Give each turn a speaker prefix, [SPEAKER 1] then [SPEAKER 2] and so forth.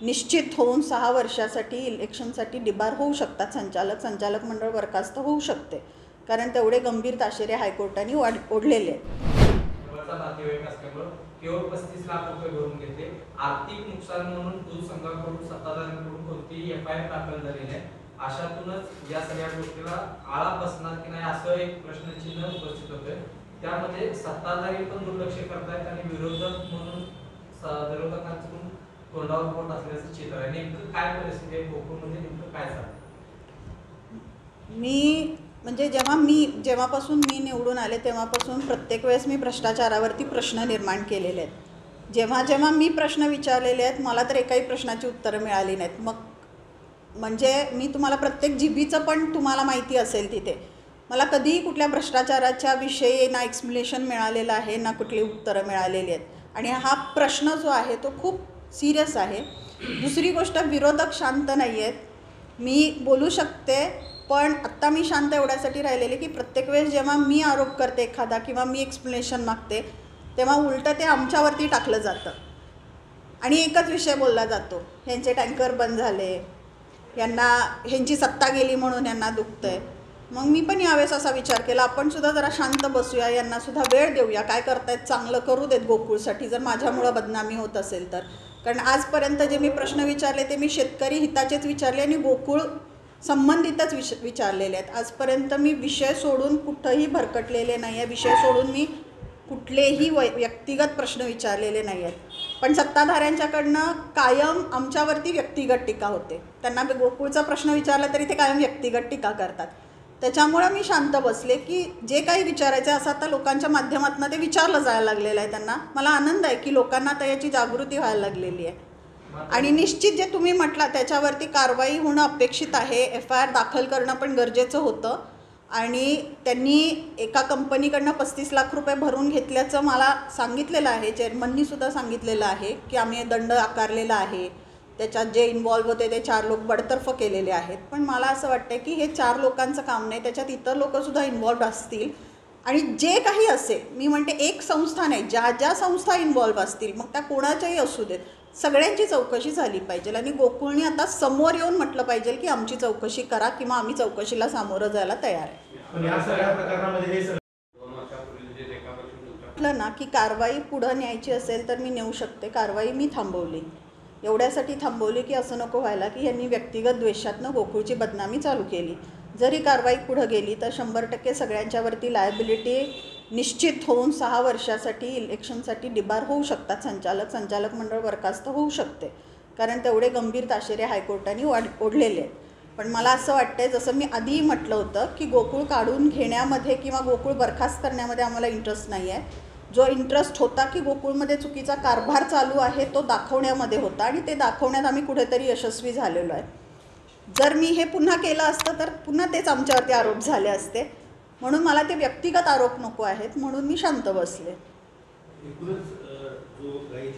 [SPEAKER 1] निश्चित होऊन 6 वर्षासाठी इलेक्शनसाठी डिबार होऊ शकतात. संचालक मंडळ बरखास्त होऊ शकते, कारण तेवढे गंभीर ताशेरे हायकोर्टाने ओढलेले आहेत.
[SPEAKER 2] नातेवाईक असल्यामुळे केवळ 35 लाख रुपये भरून घेतले. आर्थिक नुकसान म्हणून दूध संघाकडून सत्ताधाऱ्यांकडून कोणतीही FIR दाखल झाली नाही. अशातूनच या सगळ्या गोष्टीला आळा बसणार की नाही असं एक प्रश्नचिन्ह उपस्थित होते. त्यामध्ये सत्ताधारी पण दुर्लक्ष करतायत आणि विरोधक म्हणून विरोधकांकडून तोंडावर बोट असल्याचं चित्र आहे. नेमकं काय परिस्थिती आहे गोकुळमध्ये, नेमकं काय झालं?
[SPEAKER 1] जेव्हापासून मी निवडून आले तेव्हापासून प्रत्येक वेळेस मी भ्रष्टाचारावरती प्रश्न निर्माण केलेले आहेत. जेव्हा मी प्रश्न विचारलेले आहेत, मला तर एकाही प्रश्नाची उत्तरं मिळाली नाहीत. म्हणजे मी तुम्हाला प्रत्येक जीबीचं पण तुम्हाला माहिती असेल तिथे मला कधीही कुठल्या भ्रष्टाचाराच्या विषयी ना एक्सप्लेनेशन मिळालेलं आहे, ना कुठली उत्तरं मिळालेली आहेत. आणि हा प्रश्न जो आहे तो खूप सिरियस आहे. दुसरी गोष्ट, विरोधक शांत नाही आहेत. मी बोलू शकते, पण आत्ता मी शांत एवढ्यासाठी राहिलेले की प्रत्येक वेळेस जेव्हा मी आरोप करते एखादा किंवा मी एक्सप्लेनेशन मागते तेव्हा उलटं ते आमच्यावरती टाकलं जातं आणि एकच विषय बोलला जातो, ह्यांचे टँकर बंद झाले, ह्यांची सत्ता गेली म्हणून यांना दुखतं आहे. मग मी पण यावेळेस असा विचार केला, आपण सुद्धा जरा शांत बसूया, यांनासुद्धा वेळ देऊया, काय करतायत चांगलं करू देत गोकुळसाठी, जर माझ्यामुळं बदनामी होत असेल तर. कारण आजपर्यंत जे मी प्रश्न विचारले ते मी शेतकरी हिताचेच विचारले आणि गोकुळ संबंधितच विचारलेले आहेत. आजपर्यंत मी विषय सोडून कुठंही भरकटलेले नाही आहे, विषय सोडून मी कुठलेही व्यक्तिगत प्रश्न विचारलेले नाही आहेत. पण सत्ताधाऱ्यांच्याकडनं कायम आमच्यावरती व्यक्तिगत टीका होते. त्यांना गोकुळचा प्रश्न विचारला तरी ते कायम व्यक्तिगत टीका करतात. त्याच्यामुळं मी शांत बसले की जे काही विचारायचं आहे असं आता लोकांच्या माध्यमातून ते विचारलं जायला लागलेलं आहे त्यांना. मला आनंद आहे की लोकांना आता याची जागृती व्हायला लागलेली आहे. आणि निश्चित जे तुम्ही म्हटला त्याच्यावरती कारवाई होणं अपेक्षित आहे. FIR दाखल करणं पण गरजेचं होतं. आणि त्यांनी एका कंपनीकडनं 35 लाख रुपये भरून घेतल्याचं मला सांगितलेलं आहे. चेअरमननी सुद्धा सांगितलेलं आहे की आम्ही दंड आकारलेला आहे. त्याच्यात जे इन्व्हॉल्व होते ते 4 लोक बडतर्फ केलेले आहेत. पण मला असं वाटतं की हे 4 लोकांचं काम नाही, त्याच्यात इतर लोकंसुद्धा इन्व्हॉल्व असतील. आणि जे काही असेल, मी म्हणते एक संस्था नाही, ज्या संस्था इन्व्हॉल्व असतील मग त्या कोणाच्याही असू देत, सगळ्यांची चौकशी झाली पाहिजे. आणि गोकुळने आता समोर येऊन म्हटलं पाहिजे की आमची चौकशी करा किंवा आम्ही चौकशीला सामोरं जायला तयार आहे. म्हटलं ना की कारवाई पुढं न्यायची असेल तर मी नेऊ शकते. कारवाई मी थांबवली, एवढ्यासाठी थांबवली की असं नको व्हायला की यांनी व्यक्तिगत द्वेषातनं गोकुळची बदनामी चालू केली. जरी कारवाई पुढं गेली तर 100% सगळ्यांच्यावरती लायबिलिटी निश्चित होऊन 6 वर्षासाठी इलेक्शनसाठी डिबार होऊ शकतात. संचालक मंडळ बरखास्त होऊ शकते, कारण तेवढे गंभीर ताशेरे हायकोर्टाने ओढलेले आहेत. पण मला असं वाटतंय, जसं मी आधी म्हटलं होतं की गोकुळ काढून घेण्यामध्ये किंवा गोकुळ बरखास्त करण्यामध्ये आम्हाला इंटरेस्ट नाही आहे. जो इंटरेस्ट होता की गोकुळमध्ये चुकीचा कारभार चालू आहे तो दाखवण्यामध्ये होता आणि ते दाखवण्यात आम्ही कुठेतरी यशस्वी झालेलो आहे. जर मी हे पुन्हा केलं असतं तर पुन्हा तेच आमच्यावरती आरोप झाले असते. म्हणून मला ते व्यक्तिगत आरोप नको आहेत, म्हणून मी शांत बसले.